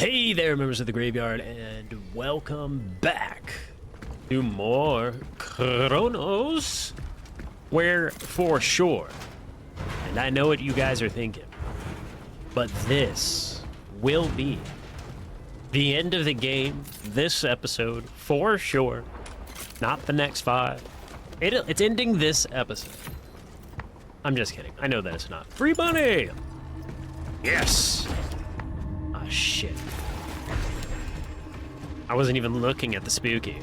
Hey there, members of the graveyard, and welcome back to more Cronos. Where for sure, and I know what you guys are thinking, but this will be the end of the game, this episode, for sure. Not the next 5. It's ending this episode. I'm just kidding. I know that it's not. Free money! Yes! Ah, shit. I wasn't even looking at the spooky.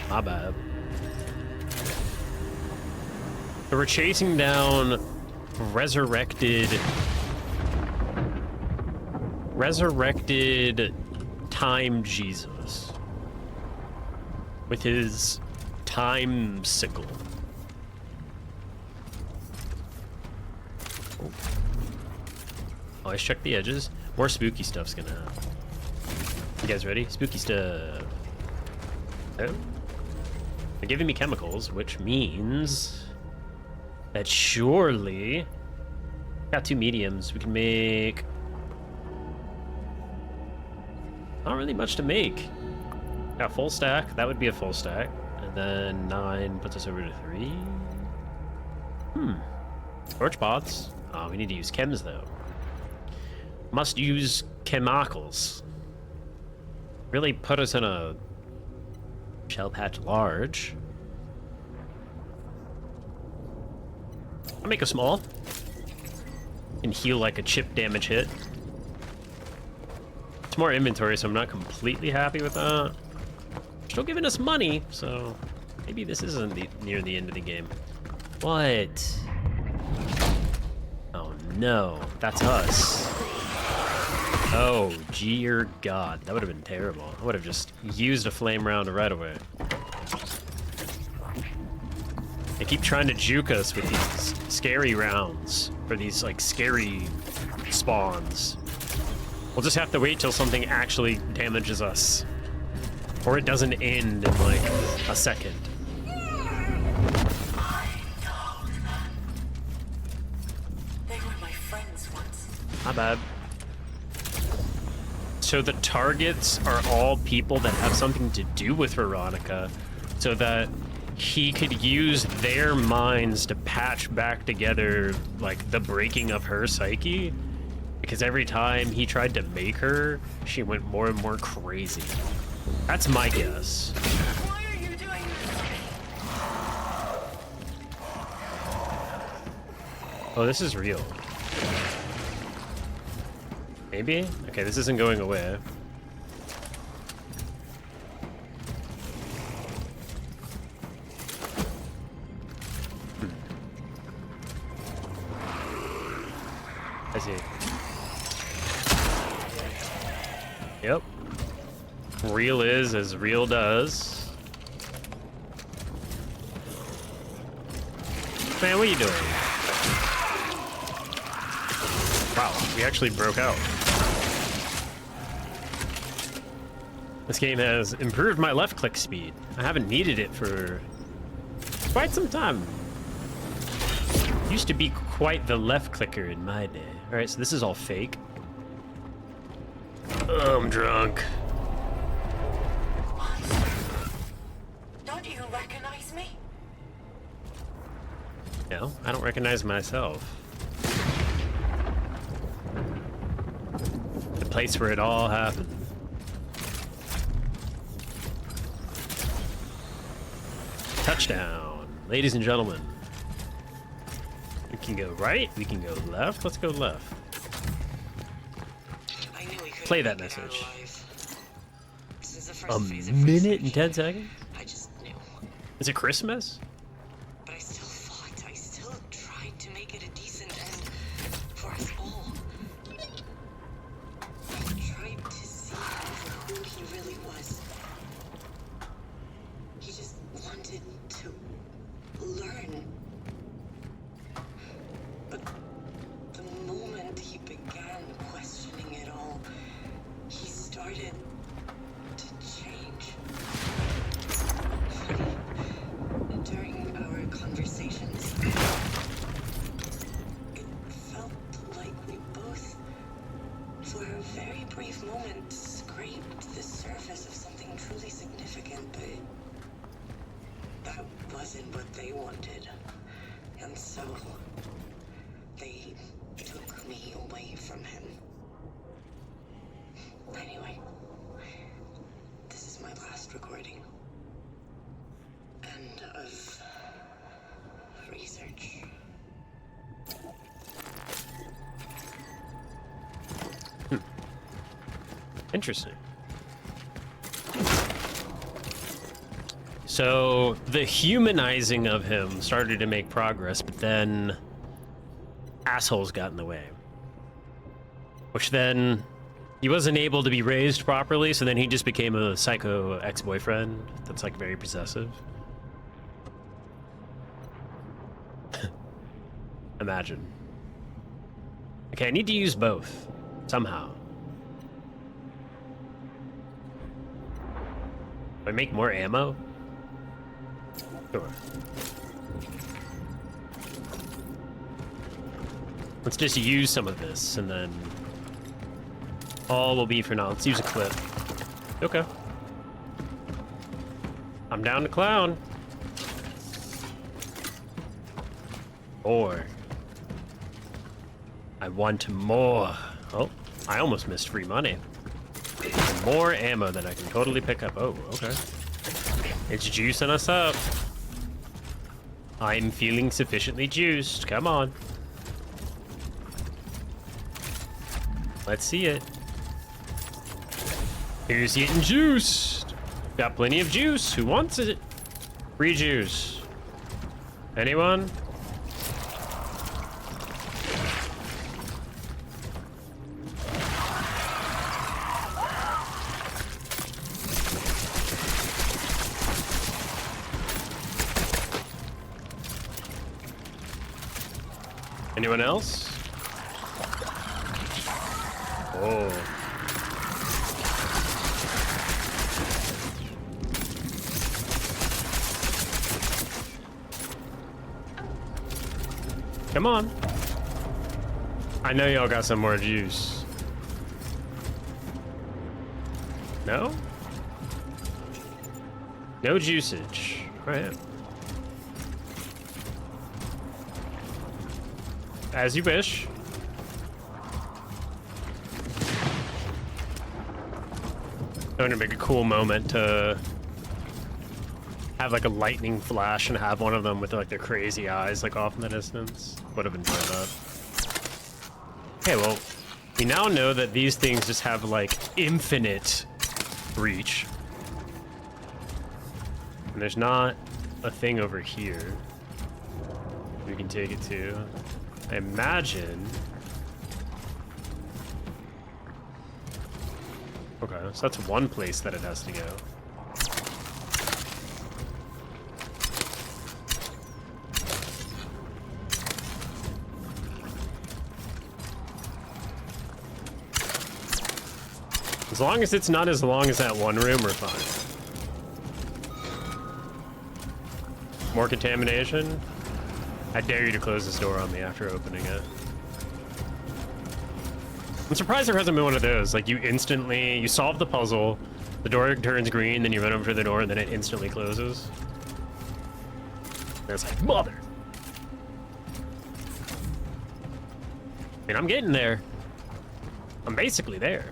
My bad. So we're chasing down resurrected time Jesus with his time sickle. Always check the edges. More spooky stuff's gonna happen. You guys ready? Spooky stuff. Oh. They're giving me chemicals, which means that surely got 2 mediums. We can make not really much to make. Got a full stack. That would be a full stack. And then 9 puts us over to 3. Torch pots. Oh, we need to use chems though. Must use chemicals. Really put us in a shell patch large. I'll make a small. And heal like a chip damage hit. It's more inventory, so I'm not completely happy with that. Still giving us money, so maybe this isn't near the end of the game. What? Oh no, that's us. Oh, dear God. That would have been terrible. I would have just used a flame round right away. They keep trying to juke us with these scary rounds. Or these, like, scary spawns. We'll just have to wait till something actually damages us. Or it doesn't end in, like, a second. They were my friends once. Not bad. So the targets are all people that have something to do with Veronica, so that he could use their minds to patch back together, like, the breaking of her psyche. Because every time he tried to make her, she went more and more crazy. That's my guess. Why are you doing this? Oh, this is real. Maybe? Okay, this isn't going away. I see. Yep. Real is as real does. Man, what are you doing? Wow, we actually broke out. This game has improved my left click speed. I haven't needed it for quite some time. Used to be quite the left clicker in my day. All right, so this is all fake. Oh, I'm drunk. Don't you recognize me? No, I don't recognize myself. The place where it all happened. Touchdown, ladies and gentlemen. We can go right, we can go left. Let's go left. I knew we couldn't Play that make it out message. alive. This is the A first phase of minute research. and 10 seconds? I just knew. Is it Christmas? But I still fought. I still tried to make it a decent end for us all. I tried to see him for who he really was. He just wanted to learn. But the moment he began questioning it all, he started to change. Funny, during our conversations, it felt like we both were a very brief moment, scraped the surface of something truly significant, but that wasn't what they wanted. And so, they took me away from him. Anyway, this is my last recording. End of research. Interesting. So the humanizing of him started to make progress, but then assholes got in the way. Which then he wasn't able to be raised properly, so then he just became a psycho ex-boyfriend that's like very possessive. Imagine. Okay, I need to use both somehow. Do I make more ammo? Sure. Let's just use some of this, and then all will be for now. Let's use a clip. Okay. I'm down to clown. Or I want more. Oh, I almost missed free money. More ammo that I can totally pick up. Oh, okay. It's juicing us up. I'm feeling sufficiently juiced. Come on. Let's see it. Here's getting juiced. Got plenty of juice. Who wants it? Free juice. Anyone? Anyone else? Oh. Come on. I know y'all got some more juice. No? No juicage. All right. As you wish. Going to make a cool moment to have like a lightning flash and have one of them with like their crazy eyes like off in the distance. Would have enjoyed that. Okay, well, we now know that these things just have like infinite reach. And there's not a thing over here we can take it to. I imagine. Okay, so that's one place that it has to go. As long as it's not as long as that one room, we're fine. More contamination? I dare you to close this door on me after opening it. I'm surprised there hasn't been one of those. Like, you solve the puzzle, the door turns green, then you run over to the door, and then it instantly closes. And it's like, mother! I mean, I'm getting there. I'm basically there.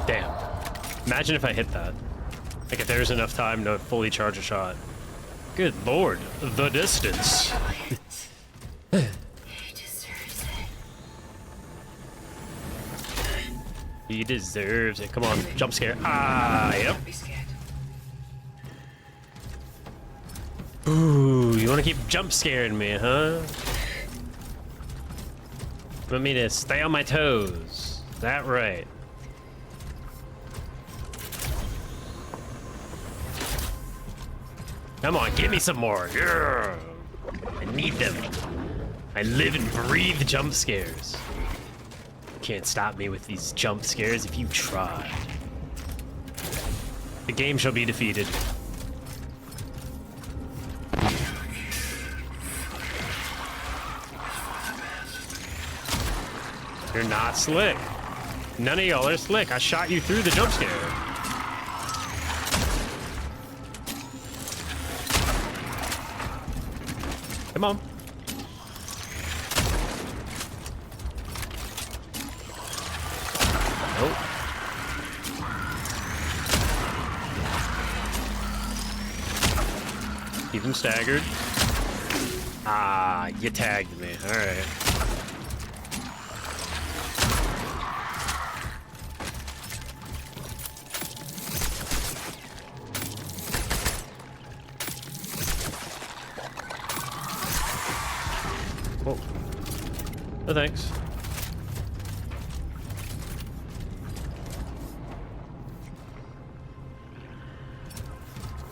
Damn. Imagine if I hit that. Like, if there's enough time to fully charge a shot. Good lord, the distance. He deserves it. He deserves it. Come on, jump scare. Ah, yep. Ooh, you want to keep jump scaring me, huh? Want me to stay on my toes. Is that right? Come on, give me some more. Yeah. I need them. I live and breathe jump scares. Can't stop me with these jump scares if you try. The game shall be defeated. You're not slick. None of y'all are slick. I shot you through the jump scare. Come on. Nope. Keep him staggered. Ah, you tagged me. All right. Oh. No thanks.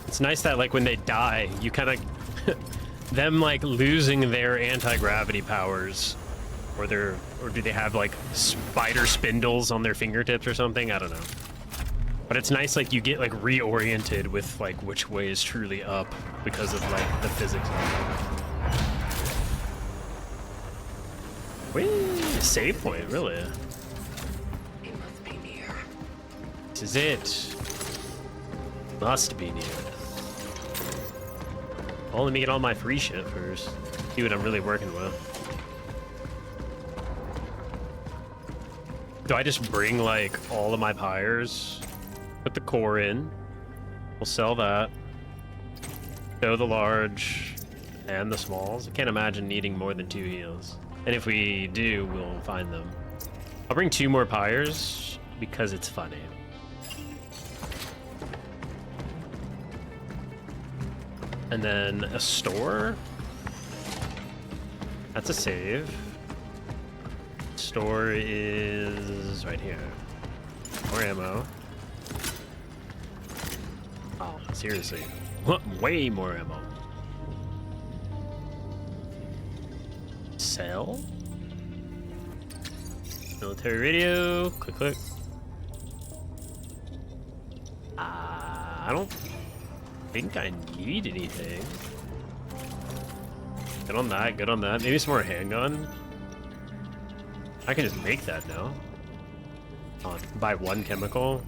It's nice that, like, when they die, you kind of... them, like, losing their anti-gravity powers. Or do they have, like, spider spindles on their fingertips or something? I don't know. But it's nice, like, you get, like, reoriented with, like, which way is truly up because of, like, the physics of it. Whee! Save point, really? It must be near. This is it. Must be near. Well, let me get all my free shit first. See what I'm really working with. Do I just bring, like, all of my pyres? Put the core in. We'll sell that. Show the large and the smalls. I can't imagine needing more than 2 heals. And if we do, we'll find them. I'll bring 2 more pyres because it's funny. And then a store. That's a save. Store is right here. More ammo. Oh, seriously. Way more ammo. Sell. Military radio. Click, click. I don't think I need anything. Good on that, good on that. Maybe some more handgun. I can just make that now. Buy 1 chemical.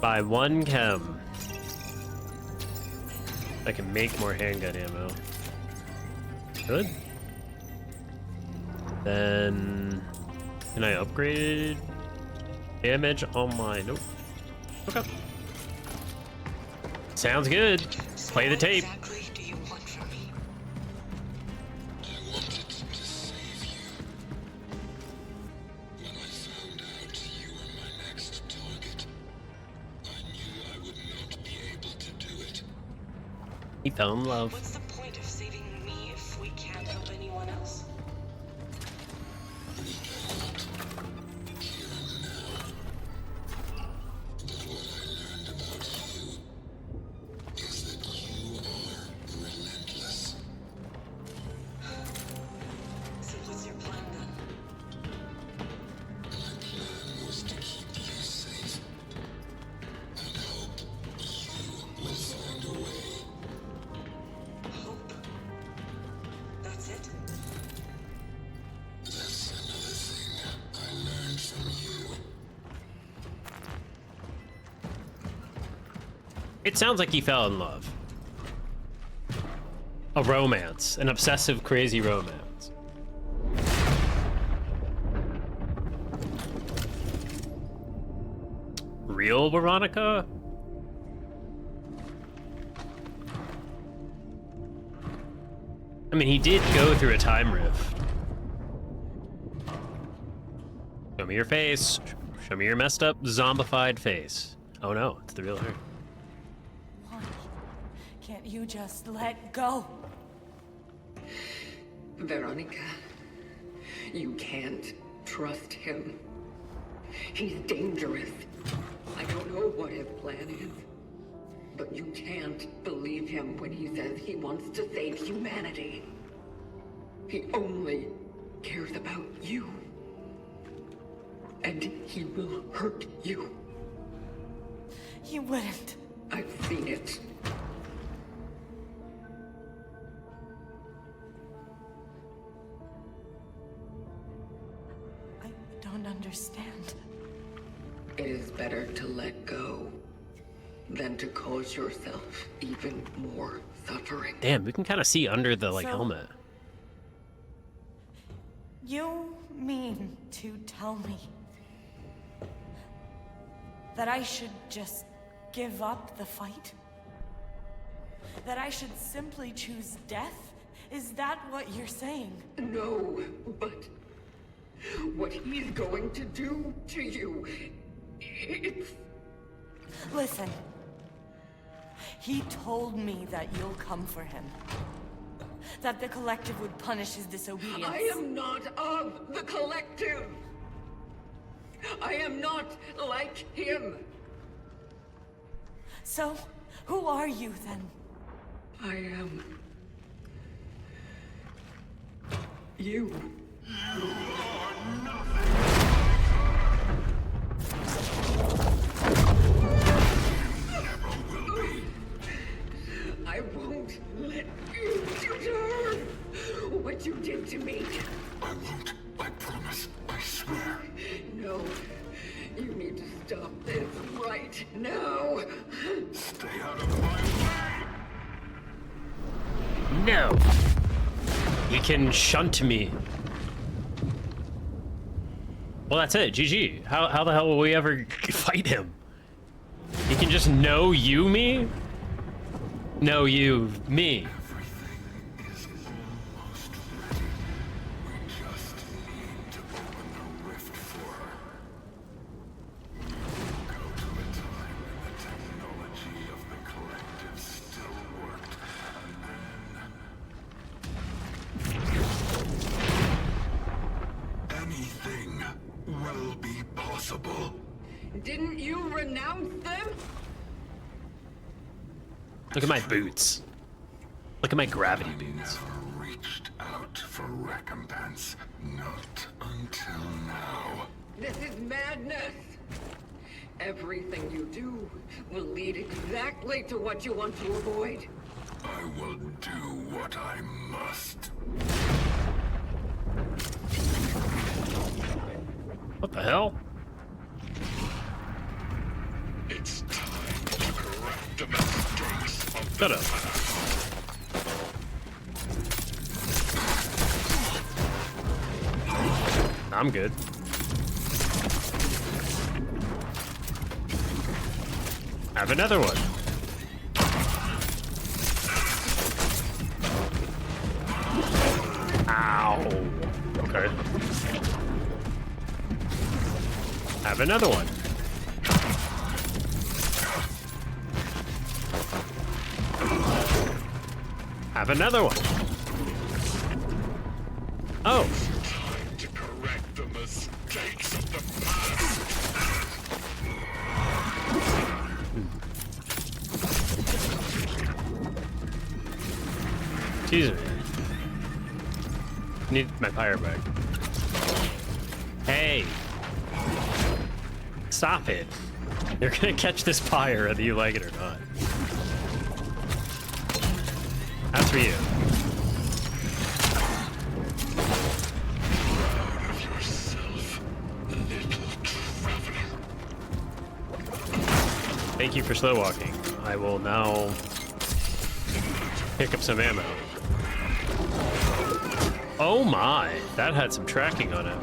Buy 1 chem. I can make more handgun ammo. Good. Then can I upgrade damage on my nope. Okay. Sounds good. Play the tape. What exactly do you want from me? I wanted to save you. When I found out you were my next target, I knew I would not be able to do it. He fell in love. What's the point of saving me if we can't help anyone else? We cannot. Here and now. But what I learned about you is that you are relentless. So what's your plan then? My plan was to keep you safe and hope you will find a way. Hope. That's it? That's another thing I learned from you. It sounds like he fell in love. A romance. An obsessive, crazy romance. Real Veronica? I mean, he did go through a time rift. Show me your face. Show me your messed up, zombified face. Oh no, it's the real her. Why can't you just let go? Veronica, you can't trust him. He's dangerous. I don't know what his plan is, but you can't believe him when he says he wants to save humanity. He only cares about you. And he will hurt you. He wouldn't. I've seen it. understand. It is better to let go than to cause yourself even more suffering. Damn, we can kind of see under the like So- helmet. You mean to tell me that I should just give up the fight? That I should simply choose death? Is that what you're saying? No, but what he's going to do to you, it's... Listen. He told me that you'll come for him. That the collective would punish his disobedience. I am not of the collective. I am not like him. So, who are you then? I am... you. I won't let you do her what you did to me. I won't. I promise. I swear. No, you need to stop this right now. Stay out of my way! No! He can shunt me. Well, that's it. GG. How the hell will we ever fight him? He can just know you me? Know you me. Everything is almost ready. We just need to open the rift for her. Go to a time when the technology of the collective still worked, and then... anything will be possible. Didn't you renounce them? Look at my boots. Look at my gravity boots. Never reached out for recompense. Not until now. This is madness. Everything you do will lead exactly to what you want to avoid. I will do what I must. What the hell? It's time to correct the mistakes of Shut up. I'm good. Have another one. Ow. Okay. Have another one. Have another one. Oh. time to correct the mistakes of the past. Excuse me. Need my pyre back. Hey. Stop it. You're gonna catch this pyre whether you like it or not. That's for you. Proud of yourself, little traveler. Thank you for slow walking. I will now pick up some ammo. Oh my, that had some tracking on it.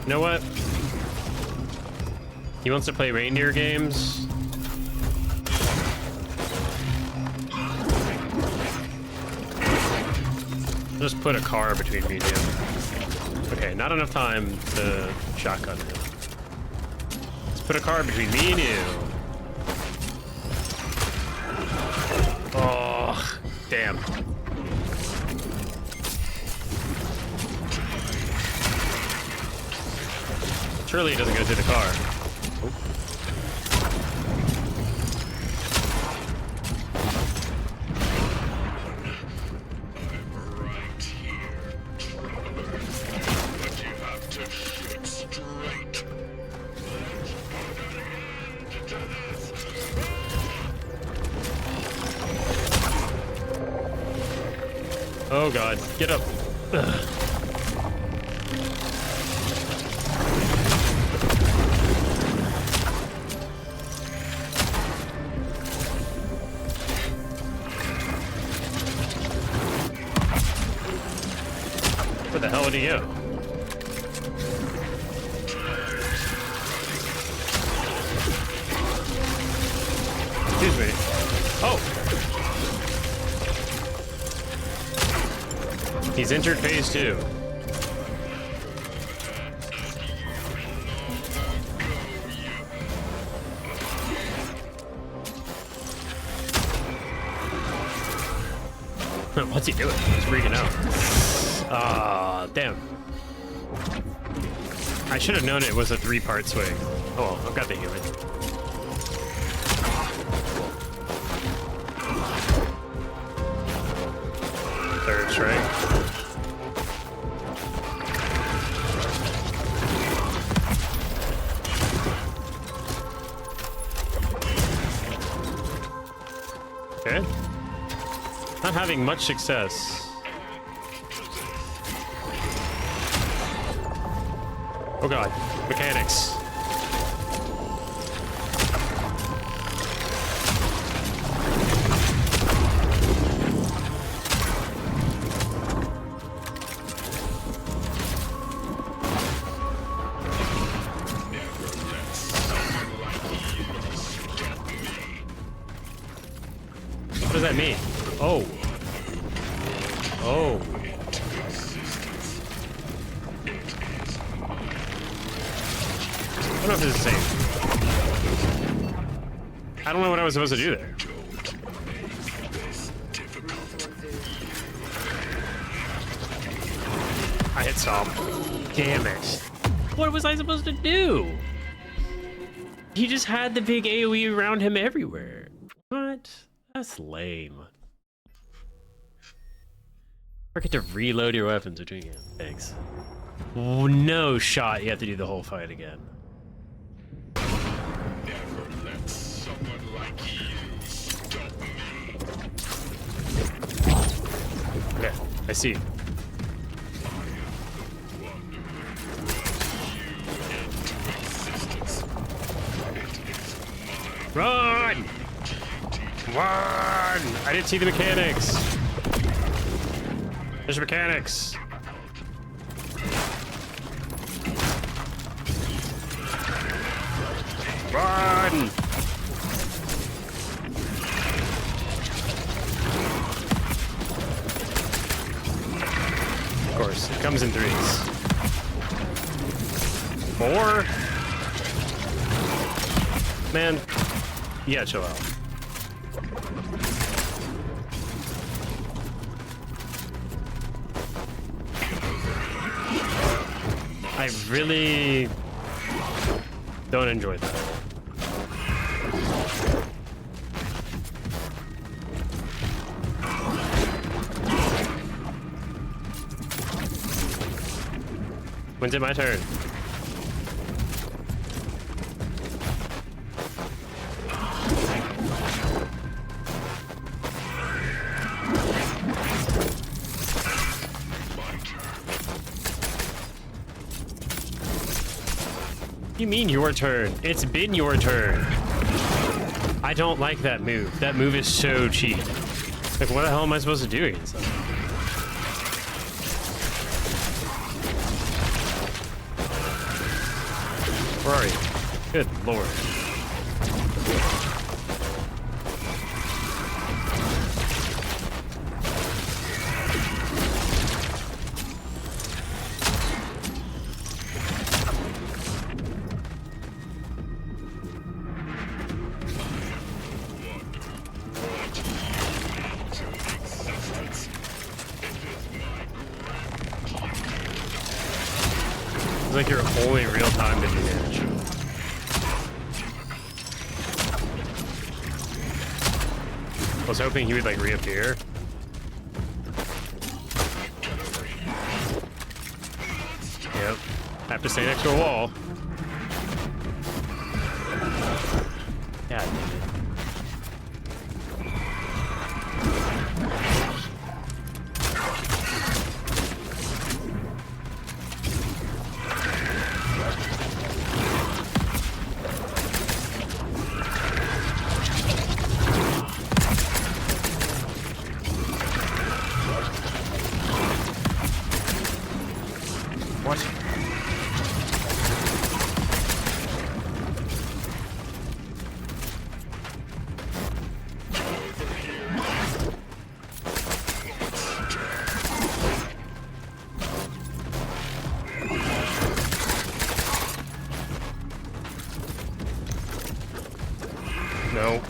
You know what? He wants to play reindeer games. Just put a car between me and him. Okay, not enough time to shotgun him. Let's put a car between me and you. Oh, damn. Surely he doesn't go through the car. I'm right here, traveler. But you have to shoot straight. Let's put an end to this. Oh god, get up. Ugh. Where the hell did he go? Excuse me. Oh! He's entered phase 2. What's he doing? He's freaking out. Ah, damn. I should have known it was a 3-part swing. Oh well, I've got the healing. Third strike. Okay. Not having much success. Oh god, mechanics. What does that mean? Oh. Oh. I don't know if this is the same. I don't know what I was supposed to do there. I hit stop. Damn it. What was I supposed to do? He just had the big AoE around him everywhere. What? That's lame. Forget to reload your weapons between you. Thanks. Oh, no shot. You have to do the whole fight again. Never let someone like you stop me. Okay, I see. Run! Run! I didn't see the mechanics. There's mechanics. Run! Of course, it comes in 3s. 4? Man, you gotta chill out. I really don't enjoy that. When's it my turn? What do you mean your turn? It's been your turn. I don't like that move. That move is so cheap. Like, what the hell am I supposed to do against that? Where are you? Good lord. It's like your only real time to do damage. I was hoping he would like reappear. Yep. Have to stay next to a wall. God damn it. What? No.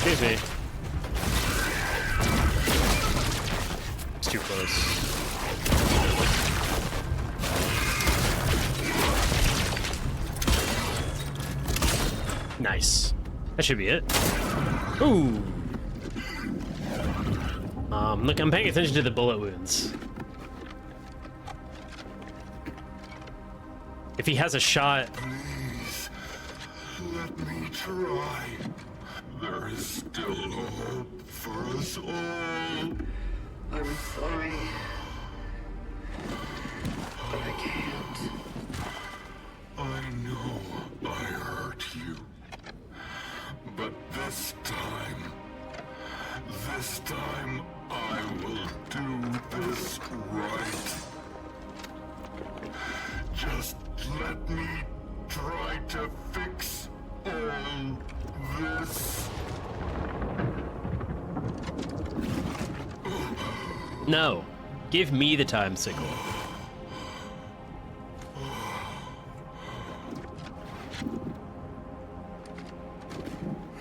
Excuse me. It's too close. Nice. That should be it. Ooh. Look, I'm paying attention to the bullet wounds. If he has a shot. Please, let me try. There is still hope for us all. I'm sorry. But I can't. I know I hurt you. But this time I will do this right. Just let me try to fix all this. No. Give me the time sickle.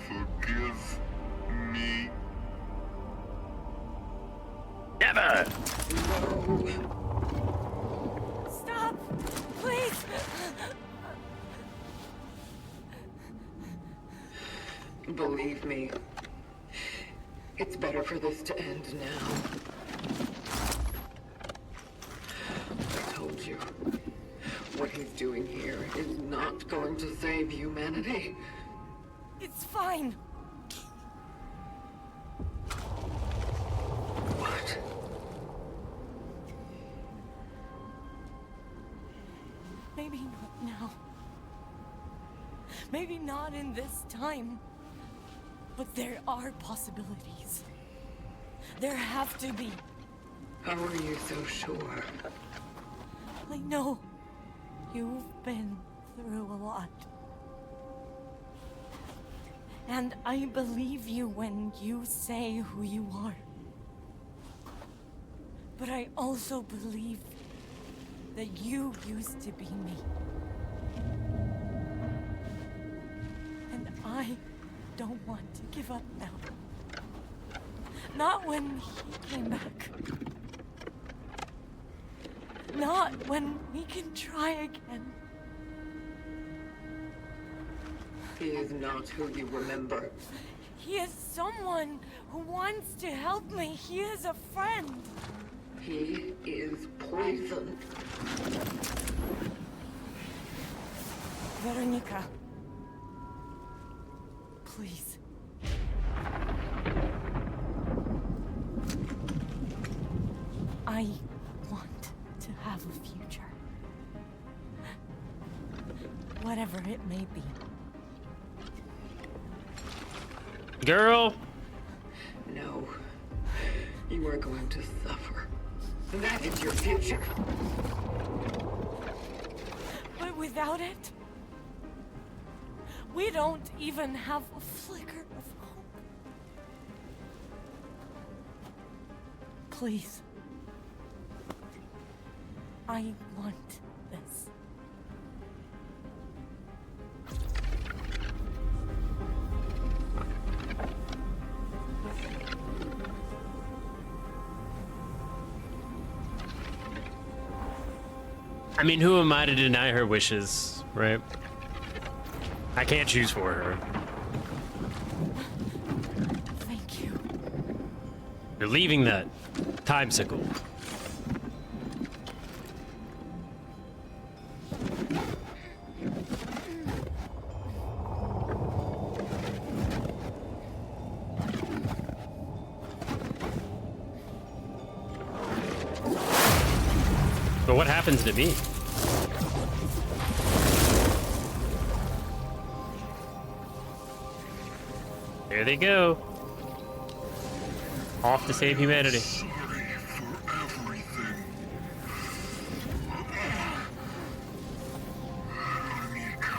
Forgive me. Never! Stop! Please! Believe me, it's better for this to end now. I told you, what he's doing here is not going to save humanity. It's fine. What? Maybe not now. Maybe not in this time. But there are possibilities. There have to be. How are you so sure? I know you've been through a lot. And I believe you when you say who you are. But I also believe that you used to be me. And I don't want to give up now. Not when he came back. Not when we can try again. He is not who you remember. He is someone who wants to help me. He is a friend. He is poison. Veronica. Please. I want to have a future. Whatever it may be. Girl! No. You are going to suffer. That is your future. But without it, we don't even have a flicker of hope. Please. I want this. I mean, who am I to deny her wishes, right? I can't choose for her. You're leaving that time sickle. But what happens to me? There they go. Off to save humanity. Sorry for everything. Monica.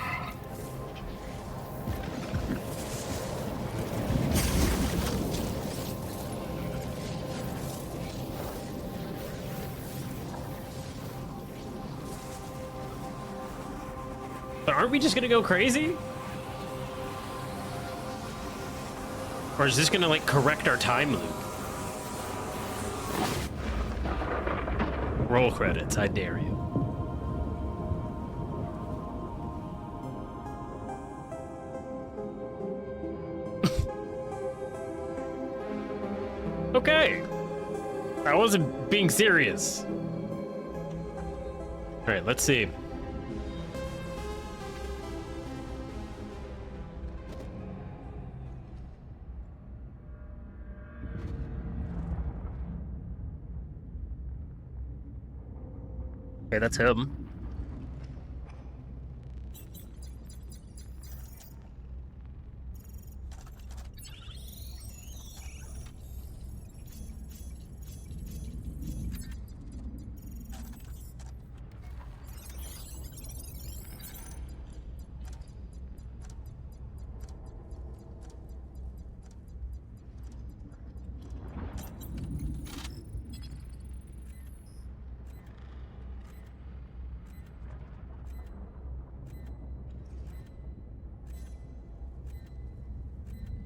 But aren't we just gonna go crazy? Or is this gonna, like, correct our time loop? Roll credits, I dare you. Okay. I wasn't being serious. All right, let's see. Okay, that's him.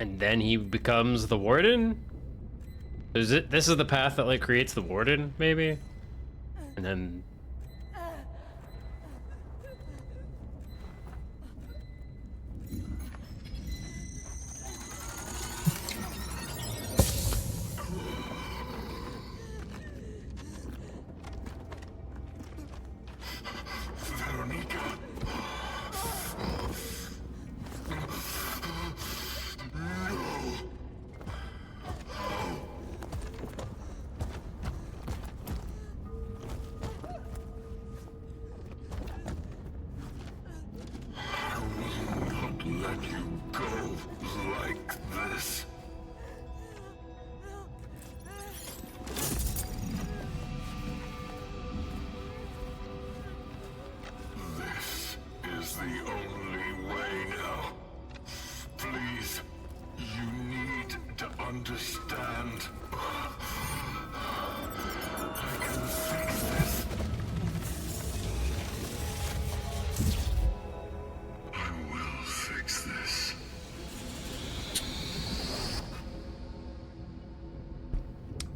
And then he becomes the warden? Is it? This is the path that, like, creates the warden, maybe? And then... Veronica. I will not let you go like this. This is the only way now. Please, you need to understand. I can fix this. I will fix this.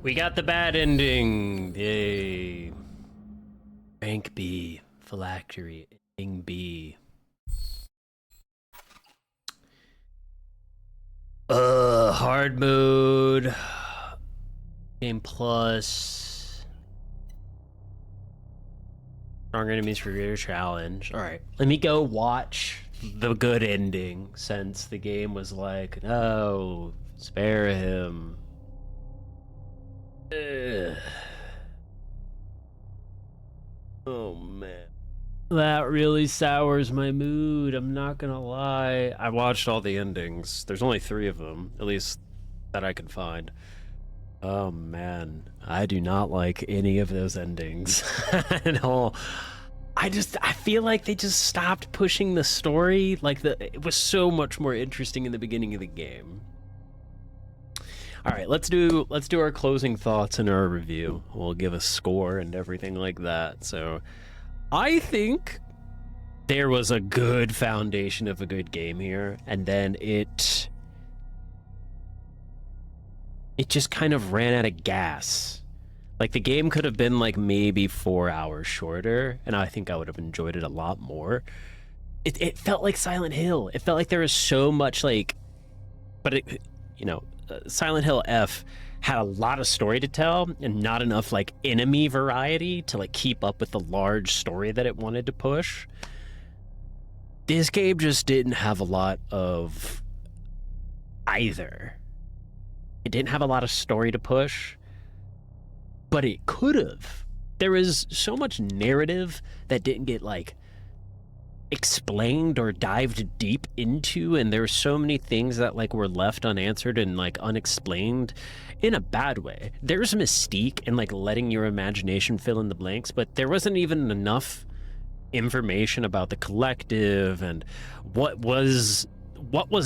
We got the bad ending. Yay. Rank B. Phylactery. Ending B. Hard mode. Game plus. Stronger enemies for greater challenge. Alright. Let me go watch the good ending, since the game was like, no, spare him. Ugh. Oh man. That really sours my mood, I'm not gonna lie. I watched all the endings. There's only 3 of them, at least that I could find. Oh man, I do not like any of those endings at all. I feel like they just stopped pushing the story. Like, it was so much more interesting in the beginning of the game. All right, let's do our closing thoughts and our review. We'll give a score and everything like that. So, I think there was a good foundation of a good game here, and then it just kind of ran out of gas. Like, the game could have been like maybe 4 hours shorter, and I think I would have enjoyed it a lot more. It felt like Silent Hill. It felt like there was so much, like, but it, you know, Silent Hill F had a lot of story to tell and not enough like enemy variety to like keep up with the large story that it wanted to push. This game just didn't have a lot of either. It didn't have a lot of story to push, but it could have. There was so much narrative that didn't get like explained or dived deep into, and there were so many things that like were left unanswered and like unexplained in a bad way. There's mystique in like letting your imagination fill in the blanks, but there wasn't even enough information about the collective and what was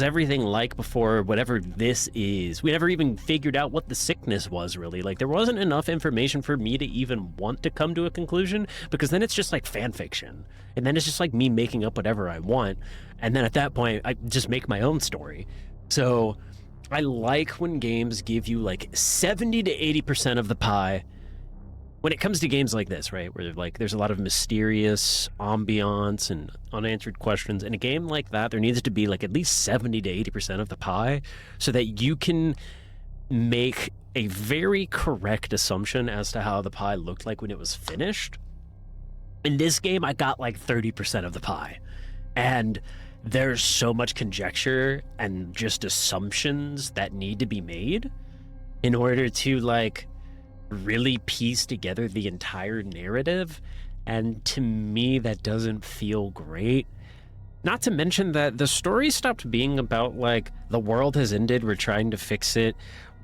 everything like before whatever this is. We never even figured out what the sickness was really. Like there wasn't enough information for me to even want to come to a conclusion, because then it's just like fan fiction. And then it's just like me making up whatever I want. And then at that point, I just make my own story. So I like when games give you like 70 to 80% of the pie. When it comes to games like this, right, where like there's a lot of mysterious ambiance and unanswered questions, in a game like that, there needs to be like at least 70 to 80% of the pie so that you can make a very correct assumption as to how the pie looked like when it was finished. In this game, I got like 30% of the pie. And there's so much conjecture and just assumptions that need to be made in order to like really piece together the entire narrative, and to me that doesn't feel great. Not to mention that the story stopped being about like the world has ended, we're trying to fix it,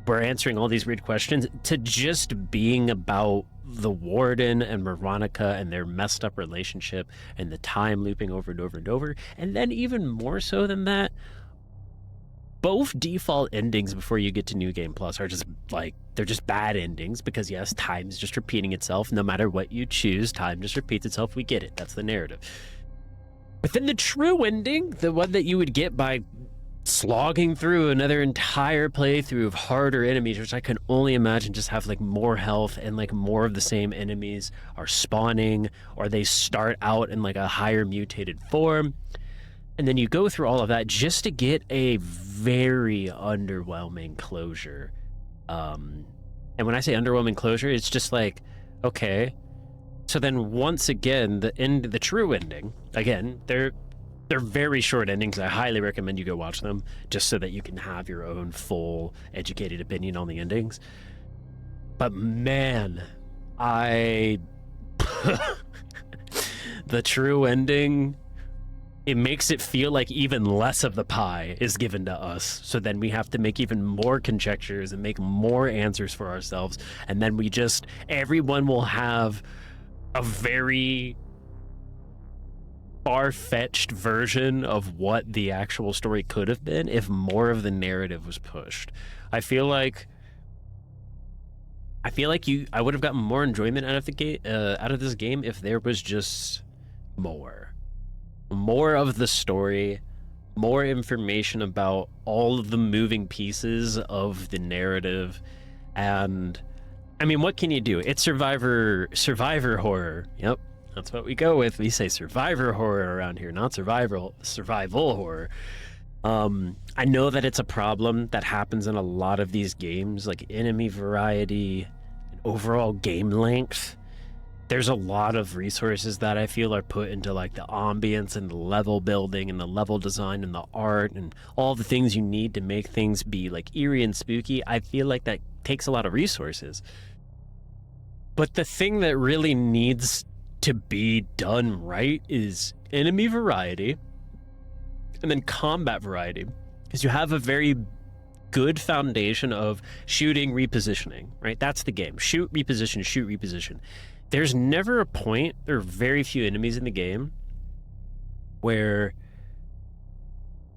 we're answering all these weird questions, to just being about the warden and Veronica and their messed up relationship and the time looping over and over and over. And then even more so than that, both default endings before you get to New Game Plus are just like, they're just bad endings, because yes, time's just repeating itself. No matter what you choose, time just repeats itself. We get it. That's the narrative. But then the true ending, the one that you would get by slogging through another entire playthrough of harder enemies, which I can only imagine just have like more health and like more of the same enemies are spawning, or they start out in like a higher mutated form. And then you go through all of that just to get a very underwhelming closure. And when I say underwhelming closure, it's just like, okay. So then once again, the true ending, again, they're very short endings. I highly recommend you go watch them just so that you can have your own full educated opinion on the endings. But man, the true ending, it makes it feel like even less of the pie is given to us. So then we have to make even more conjectures and make more answers for ourselves. And then everyone will have a very far-fetched version of what the actual story could have been if more of the narrative was pushed. I feel like I would have gotten more enjoyment out of this game if there was just more of the story, more information about all of the moving pieces of the narrative. And I mean, what can you do? It's survivor horror. Yep, that's what we go with. We say survivor horror around here, not survival horror. I know that it's a problem that happens in a lot of these games, like enemy variety and overall game length. There's a lot of resources that I feel are put into like the ambience and the level building and the level design and the art and all the things you need to make things be like eerie and spooky. I feel like that takes a lot of resources. But the thing that really needs to be done right is enemy variety and then combat variety, because you have a very good foundation of shooting, repositioning, right? That's the game. Shoot, reposition, shoot, reposition. There's never a point, there are very few enemies in the game where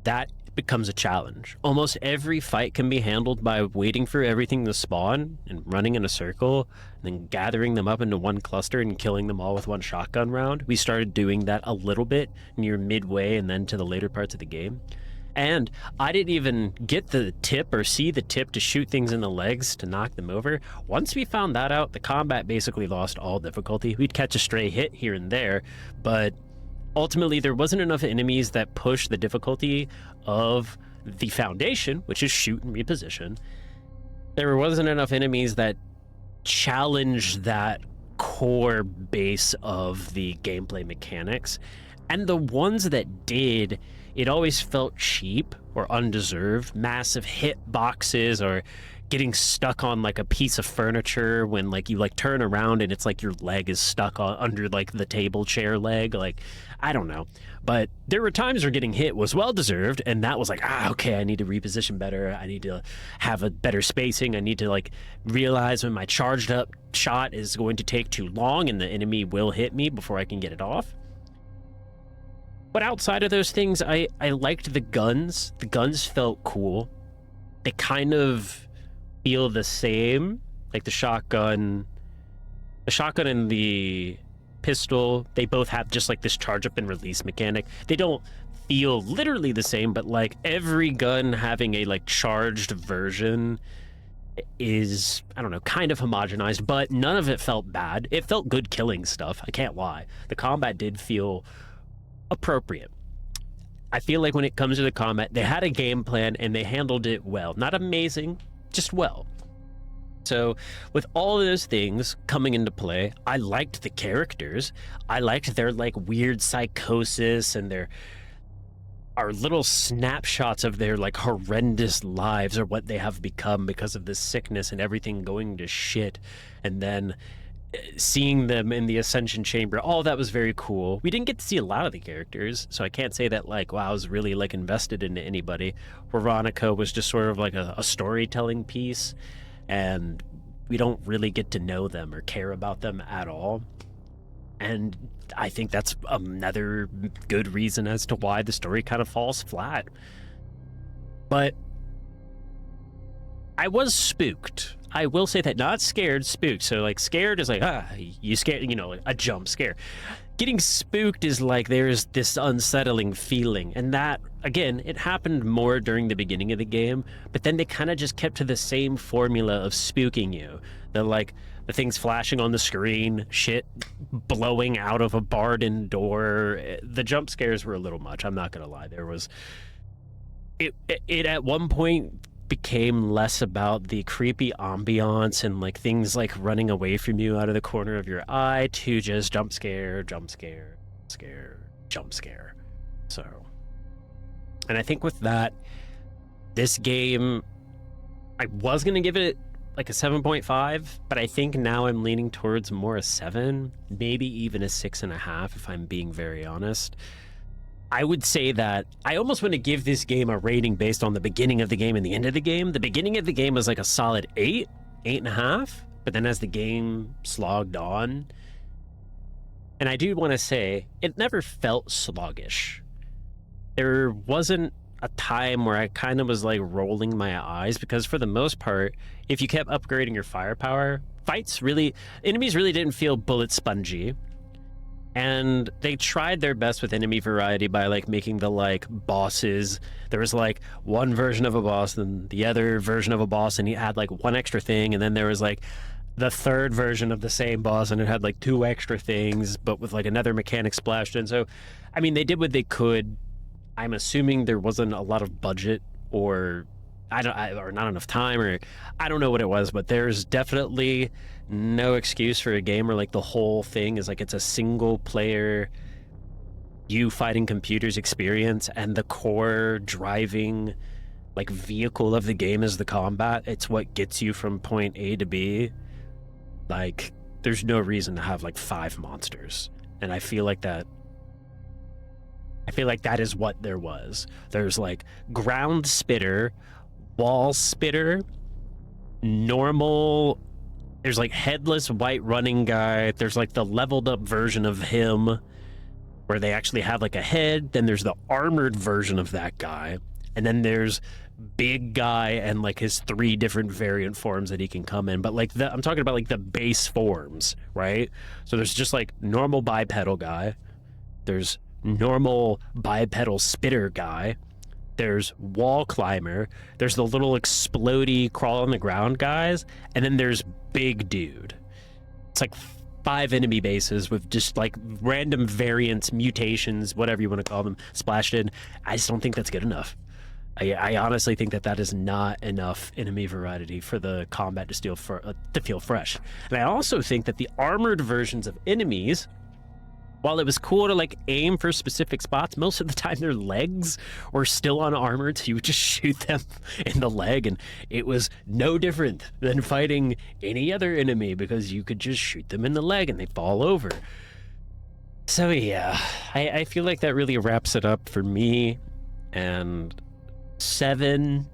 that becomes a challenge. Almost every fight can be handled by waiting for everything to spawn and running in a circle and then gathering them up into one cluster and killing them all with one shotgun round. We started doing that a little bit near midway and then to the later parts of the game. And I didn't even get the tip or see the tip to shoot things in the legs to knock them over. Once we found that out, the combat basically lost all difficulty. We'd catch a stray hit here and there, but ultimately there wasn't enough enemies that pushed the difficulty of the foundation, which is shoot and reposition. there wasn't enough enemies that challenged that core base of the gameplay mechanics. And the ones that did, it always felt cheap or undeserved. Massive hit boxes, or getting stuck on like a piece of furniture when like you like turn around and it's like your leg is stuck under like the table chair leg. Like, I don't know. But there were times where getting hit was well deserved, and that was like, okay, I need to reposition better. I need to have a better spacing. I need to like realize when my charged up shot is going to take too long and the enemy will hit me before I can get it off. But outside of those things, I liked the guns. The guns felt cool. They kind of feel the same, like the shotgun and the pistol. They both have just like this charge up and release mechanic. They don't feel literally the same, but like every gun having a like charged version is, I don't know, kind of homogenized, but none of it felt bad. It felt good killing stuff. I can't lie. The combat did feel appropriate. I feel like when it comes to the combat, they had a game plan and they handled it well. Not amazing, just well. So with all of those things coming into play, I liked the characters. I liked their like weird psychosis and their are little snapshots of their like horrendous lives or what they have become because of this sickness and everything going to shit. And then seeing them in the Ascension Chamber, all that was very cool. We didn't get to see a lot of the characters, so I can't say that like, wow, I was really like invested into anybody. Veronica was just sort of like a storytelling piece, and we don't really get to know them or care about them at all. And I think that's another good reason as to why the story kind of falls flat. But I was spooked. I will say that. Not scared, spooked. So like scared is like, you scared, you know, a jump scare. Getting spooked is like there's this unsettling feeling. And that, again, it happened more during the beginning of the game, but then they kind of just kept to the same formula of spooking you. The like the things flashing on the screen, shit blowing out of a barred-in door. The jump scares were a little much, I'm not gonna lie. There was it at one point became less about the creepy ambiance and like things like running away from you out of the corner of your eye to just jump scare, jump scare, scare, jump scare. So, and I think with that, this game, I was gonna give it like a 7.5, but I think now I'm leaning towards more a 7, maybe even a 6.5 if I'm being very honest. I would say that I almost want to give this game a rating based on the beginning of the game and the end of the game. The beginning of the game was like a solid 8, 8.5, but then as the game slogged on, and I do want to say, it never felt sluggish. There wasn't a time where I kind of was like rolling my eyes, because for the most part, if you kept upgrading your firepower, enemies really didn't feel bullet spongy. And they tried their best with enemy variety by like making the like bosses. There was like one version of a boss and the other version of a boss, and he had like one extra thing, and then there was like the third version of the same boss and it had like 2 extra things, but with like another mechanic splashed in. So, I mean, they did what they could. I'm assuming there wasn't a lot of budget or or not enough time, or I don't know what it was, but there's definitely no excuse for a game where like the whole thing is like it's a single player you fighting computers experience, and the core driving like vehicle of the game is the combat. It's what gets you from point A to B. Like, there's no reason to have like 5 monsters, and I feel like that is what there was. There's like ground spitter, wall spitter, normal, there's like headless white running guy, there's like the leveled up version of him where they actually have like a head, then there's the armored version of that guy, and then there's big guy and like his 3 different variant forms that he can come in. But like I'm talking about like the base forms, right? So there's just like normal bipedal guy, there's normal bipedal spitter guy, there's wall climber, there's the little explodey crawl on the ground guys, and then there's big dude. It's like 5 enemy bases with just like random variants, mutations, whatever you want to call them, splashed in. I just don't think that's good enough. I honestly think that that is not enough enemy variety for the combat to feel fresh. And I also think that the armored versions of enemies, while it was cool to like aim for specific spots, most of the time their legs were still unarmored, so you would just shoot them in the leg, and it was no different than fighting any other enemy because you could just shoot them in the leg and they fall over. So yeah, I feel like that really wraps it up for me. And 7,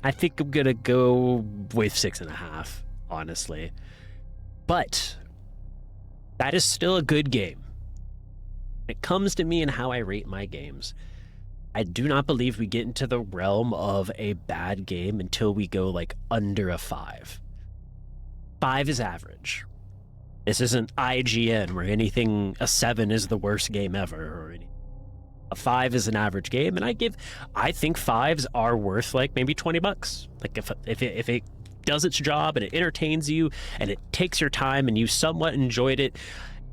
I think I'm gonna go with 6.5, honestly. But that is still a good game. When it comes to me and how I rate my games, I do not believe we get into the realm of a bad game until we go like under a 5. 5 is average. This isn't IGN where a 7 is the worst game ever or anything. A 5 is an average game, and I think 5s are worth like maybe $20. Like if it does its job and it entertains you and it takes your time and you somewhat enjoyed it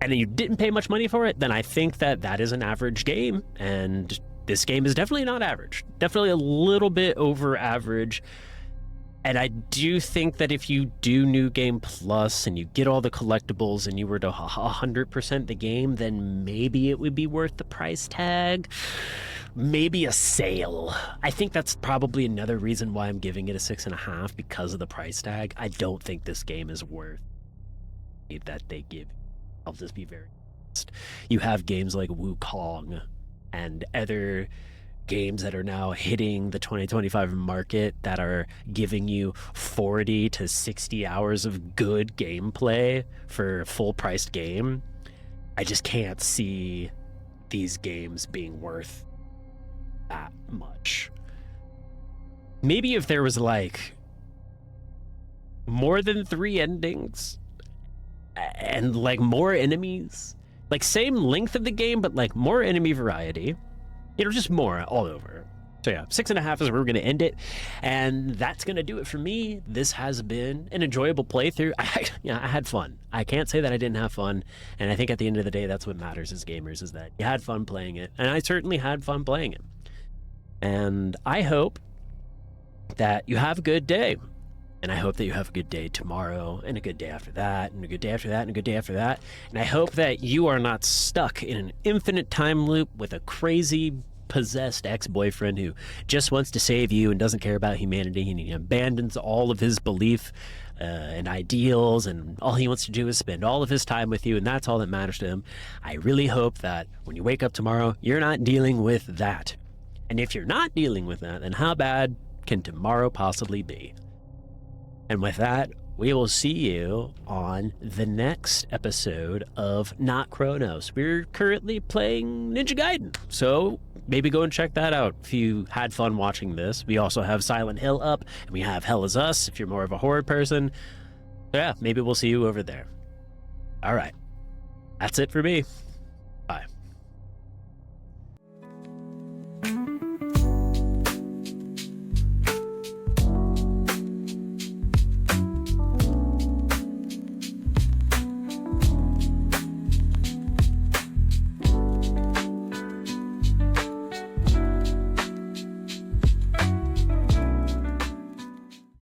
and you didn't pay much money for it, then I think that is an average game. And this game is definitely not average, definitely a little bit over average. And I do think that if you do New Game Plus and you get all the collectibles and you were to 100% the game, then maybe it would be worth the price tag. Maybe a sale. I think that's probably another reason why I'm giving it a 6.5, because of the price tag. I don't think this game is worth that they give. I'll just be very honest. You have games like Wukong and other games that are now hitting the 2025 market that are giving you 40 to 60 hours of good gameplay for a full-priced game. I just can't see these games being worth that much. Maybe if there was like more than 3 endings and like more enemies, like same length of the game but like more enemy variety, just more all over. So yeah, 6.5 is where we're going to end it, and that's going to do it for me. This has been an enjoyable playthrough. I had fun. I can't say that I didn't have fun, and I think at the end of the day, that's what matters as gamers, is that you had fun playing it, and I certainly had fun playing it. And I hope that you have a good day, and I hope that you have a good day tomorrow, and a good day after that, and a good day after that, and a good day after that. And I hope that you are not stuck in an infinite time loop with a crazy, possessed ex-boyfriend who just wants to save you and doesn't care about humanity, and he abandons all of his belief and ideals, and all he wants to do is spend all of his time with you, and that's all that matters to him. I really hope that when you wake up tomorrow, you're not dealing with that. And if you're not dealing with that, then how bad can tomorrow possibly be? And with that, we will see you on the next episode of Not Cronos. We're currently playing Ninja Gaiden, so maybe go and check that out if you had fun watching this. We also have Silent Hill up, and we have Hell Is Us if you're more of a horror person. So yeah, maybe we'll see you over there. All right, that's it for me.